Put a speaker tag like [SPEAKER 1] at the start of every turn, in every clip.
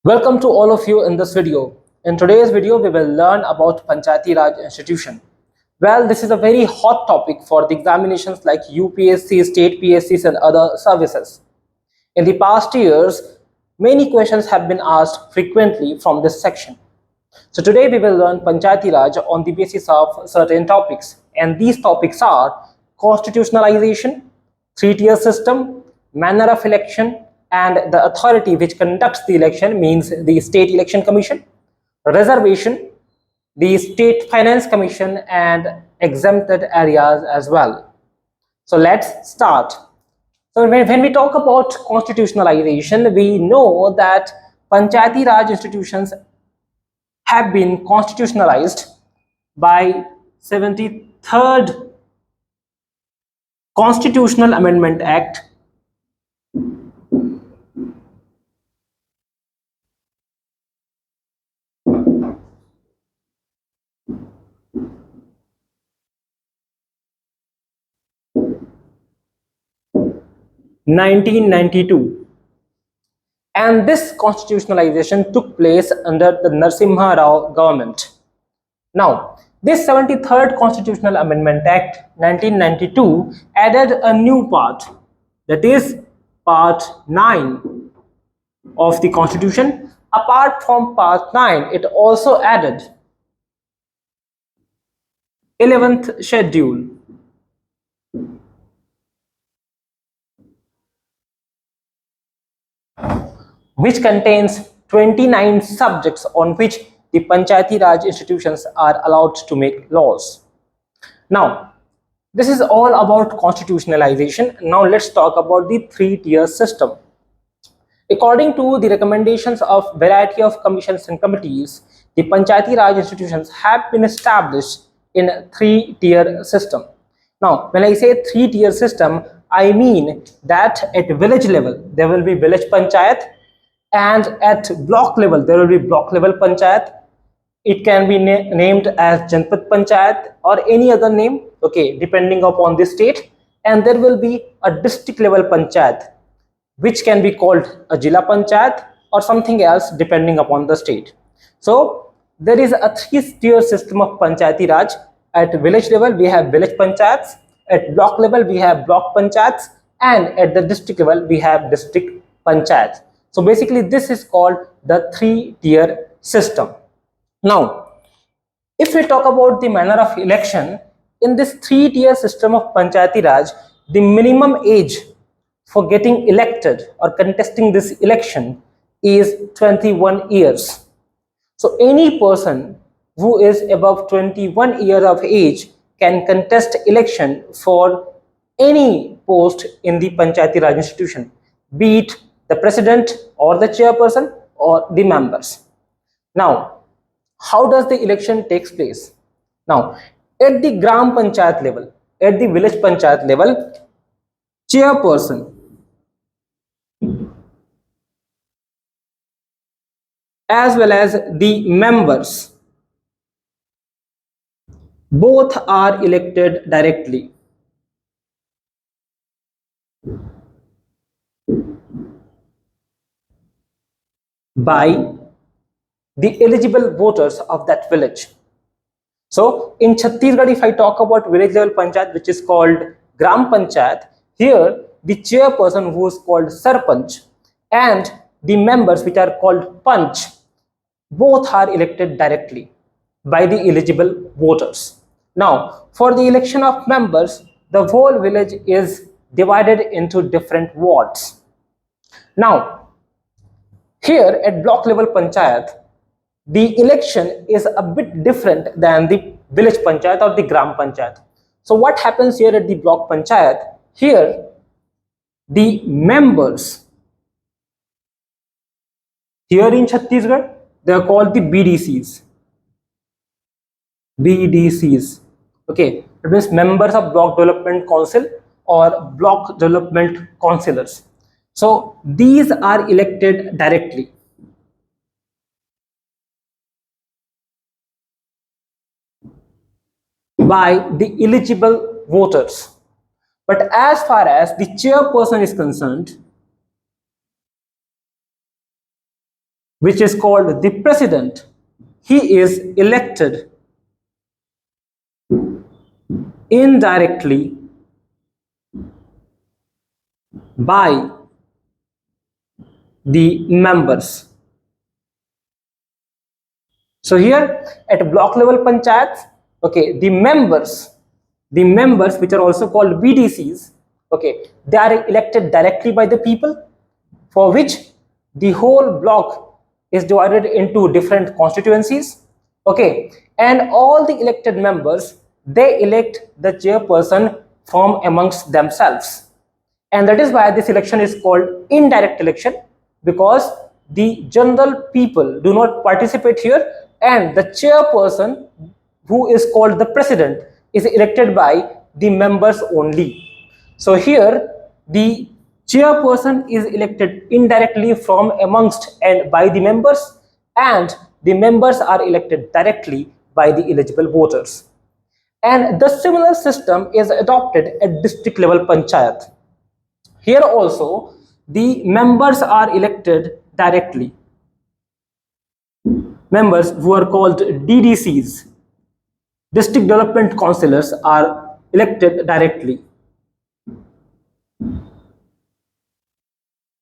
[SPEAKER 1] Welcome to all of you in this video. In today's video, we will learn about Panchayati Raj institution. Well, this is a very hot topic for the examinations like UPSC, state PSCs and other services. In the past years, many questions have been asked frequently from this section. So today we will learn Panchayati Raj on the basis of certain topics, and these topics are constitutionalization, three-tier system, manner of election, and the authority which conducts the election means the State Election Commission, reservation, the State Finance Commission, and exempted areas as well. So let's start. So when we talk about constitutionalization, we know that Panchayati Raj institutions have been constitutionalized by 73rd Constitutional Amendment Act 1992, and this constitutionalization took place under the Narasimha Rao government. Now, this 73rd Constitutional Amendment Act 1992 added a new part, that is part 9 of the Constitution. Apart from part 9, it also added 11th schedule, which contains 29 subjects on which the Panchayati Raj institutions are allowed to make laws. Now, this is all about constitutionalization. Now let's talk about the three-tier system. According to the recommendations of variety of commissions and committees, the Panchayati Raj institutions have been established in a three-tier system. Now, when I say three-tier system, I mean that at village level, there will be village panchayat, and at block level, there will be block level panchayat. It can be named as Janpat Panchayat or any other name, okay, depending upon the state. And there will be a district level panchayat, which can be called a Jila Panchayat or something else depending upon the state. So there is a three-tier system of Panchayati Raj. At village level, we have village panchayats. At block level, we have block panchayats. And at the district level, we have district panchayats. So basically, this is called the three-tier system. Now, if we talk about the manner of election, in this three-tier system of Panchayati Raj, the minimum age for getting elected or contesting this election is 21 years. So any person who is above 21 years of age can contest election for any post in the Panchayati Raj institution, be it the president or the chairperson or the members. Now, how does the election takes place? Now, at the Gram Panchayat level, at the village Panchayat level, chairperson as well as the members both are elected directly. By the eligible voters of that village. So in Chhattisgarh, if I talk about village level panchayat, which is called Gram Panchayat, here the chairperson, who is called Sarpanch, and the members, which are called Panch, both are elected directly by the eligible voters. Now, for the election of members, the whole village is divided into different wards. Now, here at block level panchayat, the election is a bit different than the village panchayat or the gram panchayat. So what happens here at the block panchayat? Here, the members, here in Chhattisgarh, they are called the BDCs. BDCs. Okay, it means members of block development council or block development councillors. So these are elected directly. By the eligible voters. But as far as the chairperson is concerned, which is called the president, he is elected indirectly by the members. So here at block level panchayats, okay, the members which are also called BDCs, okay, they are elected directly by the people, for which the whole block is divided into different constituencies, okay, and all the elected members, they elect the chairperson from amongst themselves, and that is why this election is called indirect election, because the general people do not participate here, and the chairperson, who is called the president, is elected by the members only. So here the chairperson is elected indirectly from amongst and by the members, and the members are elected directly by the eligible voters. And the similar system is adopted at district level panchayat. Here also the members are elected directly. Members who are called DDCs, district development councillors, are elected directly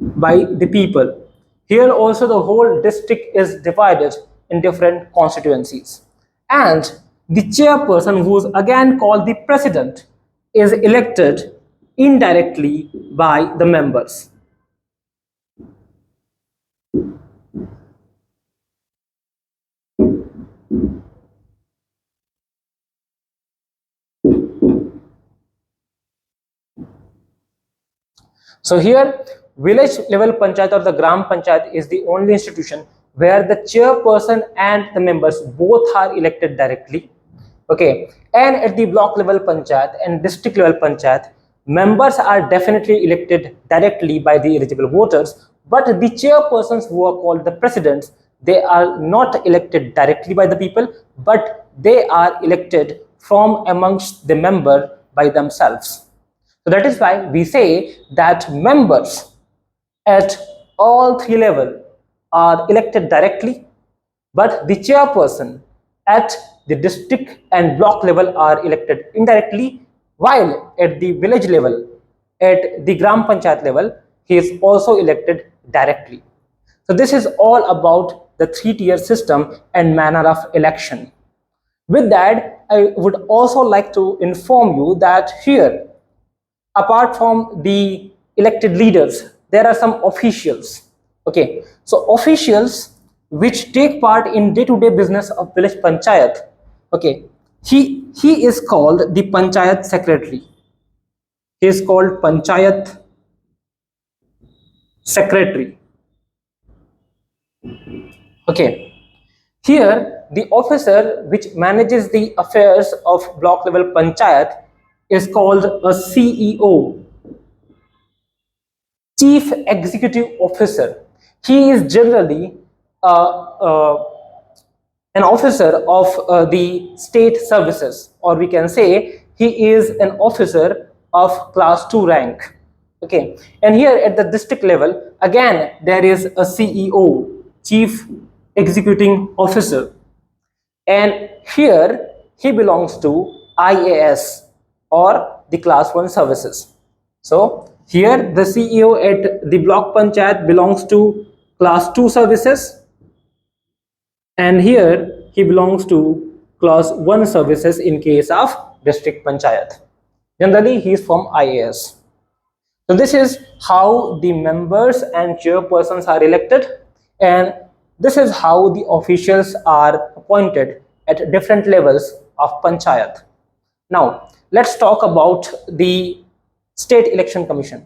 [SPEAKER 1] by the people. Here also the whole district is divided in different constituencies, and the chairperson, who is again called the president, is elected indirectly by the members. So here village level panchayat or the gram panchayat is the only institution where the chairperson and the members both are elected directly, okay, and at the block level panchayat and district level panchayat, members are definitely elected directly by the eligible voters, but the chairpersons, who are called the presidents, they are not elected directly by the people, but they are elected from amongst the member by themselves. So that is why we say that members at all three levels are elected directly, but the chairperson at the district and block level are elected indirectly, while at the village level, at the gram panchayat level, he is also elected directly. So this is all about the three-tier system and manner of election. With that, I would also like to inform you that here, apart from the elected leaders, there are some officials, okay. So officials which take part in day-to-day business of village panchayat, okay, he is called the panchayat secretary. He is called panchayat secretary, okay. Here the officer which manages the affairs of block level panchayat is called a CEO, Chief Executive Officer. He is generally an officer of the state services, or we can say he is an officer of class 2 rank, okay. And here at the district level, again there is a CEO, Chief Executing Officer, and here he belongs to IAS, or the class 1 services. So here the CEO at the block panchayat belongs to class 2 services, and here he belongs to class 1 services in case of district panchayat. Generally he is from IAS. So this is how the members and chairpersons are elected, and this is how the officials are appointed at different levels of panchayat. Now let's talk about the State Election Commission.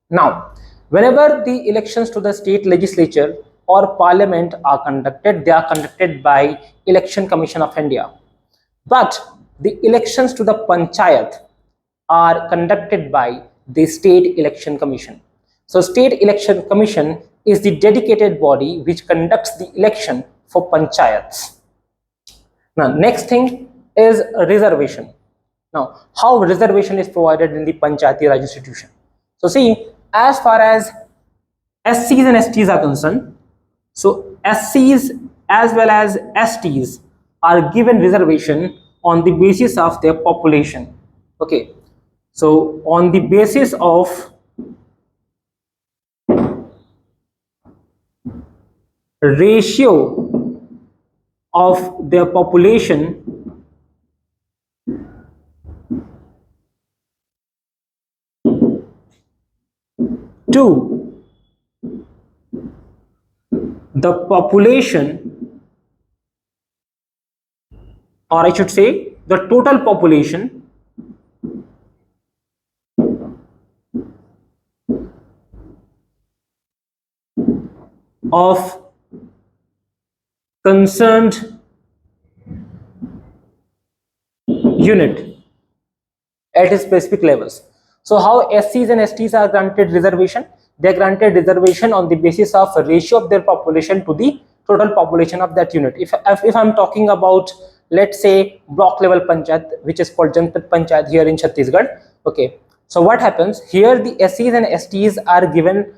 [SPEAKER 1] Now, whenever the elections to the state legislature or parliament are conducted, they are conducted by Election Commission of India. But the elections to the panchayat are conducted by the State Election Commission. So State Election Commission is the dedicated body which conducts the election for panchayats. Now next thing is reservation. Now how reservation is provided in the Panchayati Raj institution. So see, as far as SCs and STs are concerned, so SCs as well as STs are given reservation on the basis of their population. Okay, so on the basis of ratio of their population to the population, or I should say the total population of concerned unit at specific levels. So how SCs and STs are granted reservation? They are granted reservation on the basis of a ratio of their population to the total population of that unit. If I'm talking about, let's say, block level panchayat, which is called Janpat Panchayat here in Chhattisgarh. Okay, so what happens here? The SCs and STs are given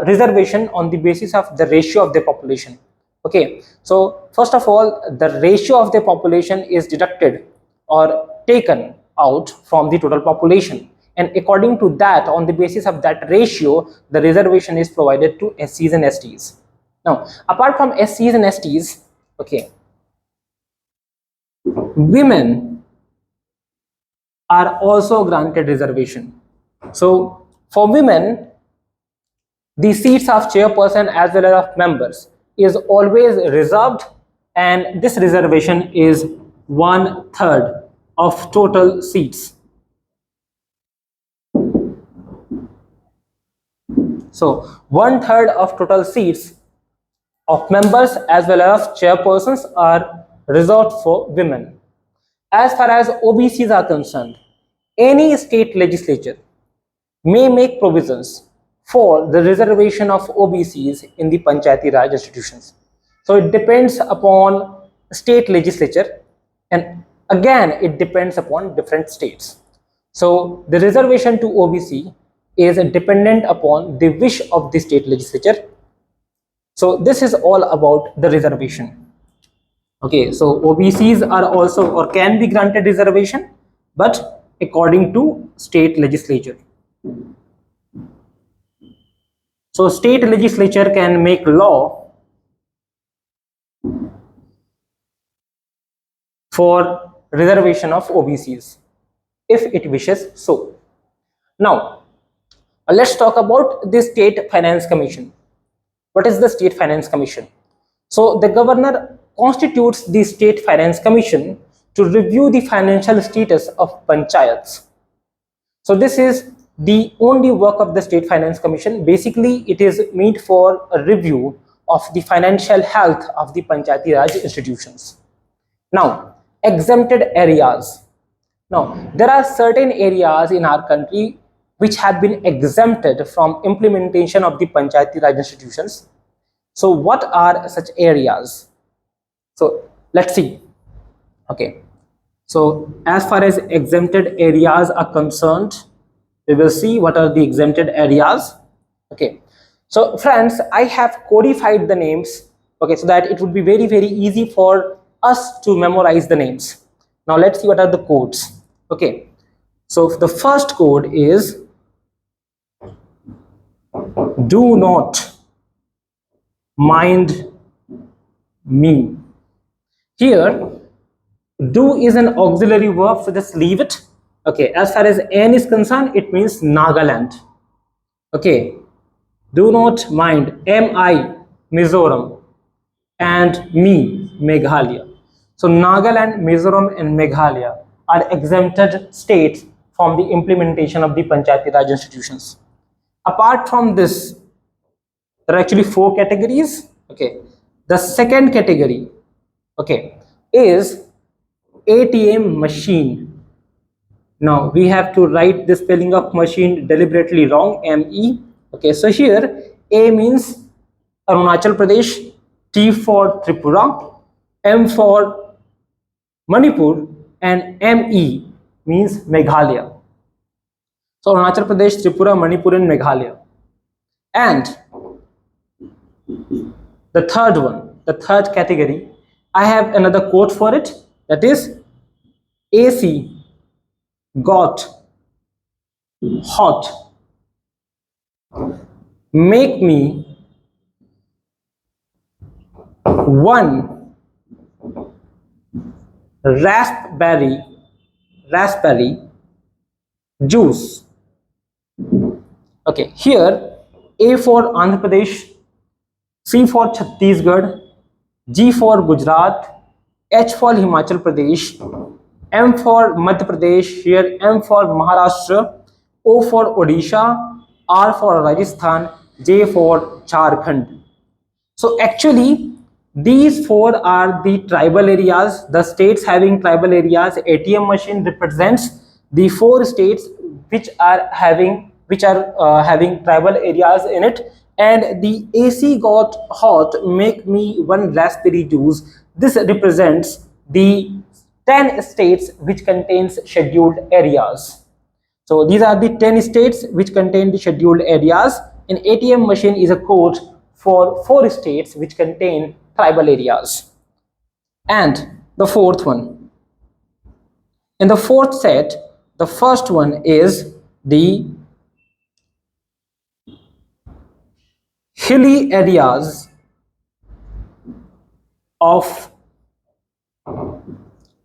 [SPEAKER 1] reservation on the basis of the ratio of their population. Okay, so first of all, the ratio of the population is deducted or taken out from the total population, and according to that, on the basis of that ratio, the reservation is provided to SCs and STs. Now, apart from SCs and STs, okay, women are also granted reservation. So for women, the seats of chairperson as well as of members is always reserved, and this reservation is 1/3 of total seats. So 1/3 of total seats of members as well as chairpersons are reserved for women. As far as OBCs are concerned, any state legislature may make provisions for the reservation of OBCs in the Panchayati Raj institutions. So it depends upon state legislature, and again it depends upon different states. So the reservation to OBC is dependent upon the wish of the state legislature. So this is all about the reservation. Okay, so OBCs are also or can be granted reservation, but according to state legislature. So state legislature can make law for reservation of OBCs if it wishes so. Now, let's talk about the State Finance Commission. What is the State Finance Commission? So the governor constitutes the State Finance Commission to review the financial status of panchayats. So this is the only work of the State Finance Commission. Basically, it is meant for a review of the financial health of the Panchayati Raj institutions. Now, exempted areas. Now, there are certain areas in our country which have been exempted from implementation of the Panchayati Raj institutions. So what are such areas? So let's see. Okay, so as far as exempted areas are concerned, we will see what are the exempted areas. Okay, so friends, I have codified the names, okay, so that it would be very easy for us to memorize the names. Now let's see what are the codes. Okay, so the first code is do not mind me. Here, do is an auxiliary verb, so just leave it. Okay, as far as N is concerned, it means Nagaland. Okay, do not mind, MI, Mizoram, and me, Meghalaya. So Nagaland, Mizoram, and Meghalaya are exempted states from the implementation of the Panchayati Raj institutions. Apart from this, there are actually 4 categories. Okay, the second category, okay, is ATM machine. Now we have to write the spelling of machine deliberately wrong, ME. Okay, so here A means Arunachal Pradesh, T for Tripura, M for Manipur, and ME means Meghalaya. So Arunachal Pradesh, Tripura, Manipur, and Meghalaya. And The third one, the third category, I have another quote for it, that is AC got hot, make me one raspberry juice. Okay, here A for Andhra Pradesh, C for Chhattisgarh, G for Gujarat, H for Himachal Pradesh, M for Madhya Pradesh, here M for Maharashtra, O for Odisha, R for Rajasthan, J for Jharkhand. So actually, these four are the tribal areas, the states having tribal areas. ATM machine represents the four states which are having tribal areas in it. And the AC got hot, make me one raspberry juice. This represents the 10 states which contains scheduled areas. So these are the 10 states which contain the scheduled areas. An ATM machine is a code for 4 states which contain tribal areas. And the fourth one. In the fourth set, the first one is the hilly areas of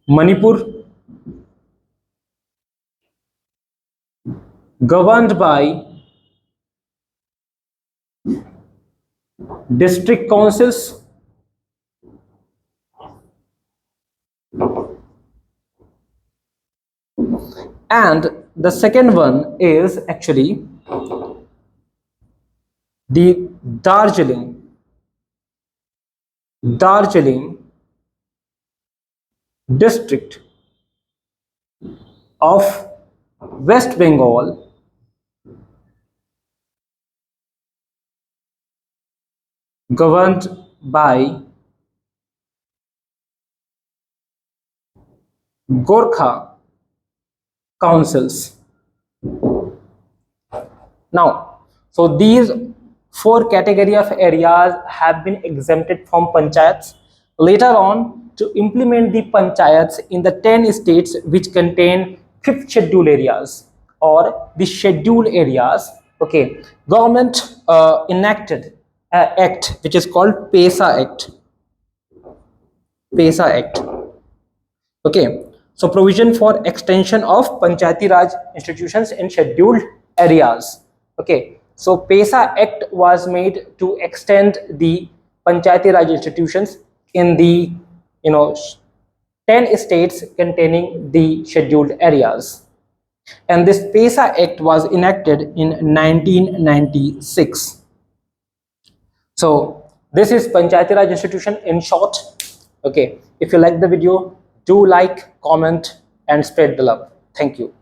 [SPEAKER 1] Manipur governed by district councils and the second one is actually the Darjeeling district of West Bengal governed by Gorkha councils. Now, so these four category of areas have been exempted from panchayats. Later on, to implement the panchayats in the 10 states which contain fifth schedule areas or the scheduled areas, okay, government enacted an act which is called PESA Act. Okay, so provision for extension of Panchayati Raj institutions in scheduled areas. Okay, so PESA Act was made to extend the Panchayati Raj institutions in the 10 states containing the scheduled areas. And this PESA Act was enacted in 1996. So this is Panchayati Raj institution in short. Okay, if you like the video, do like, comment and spread the love. Thank you.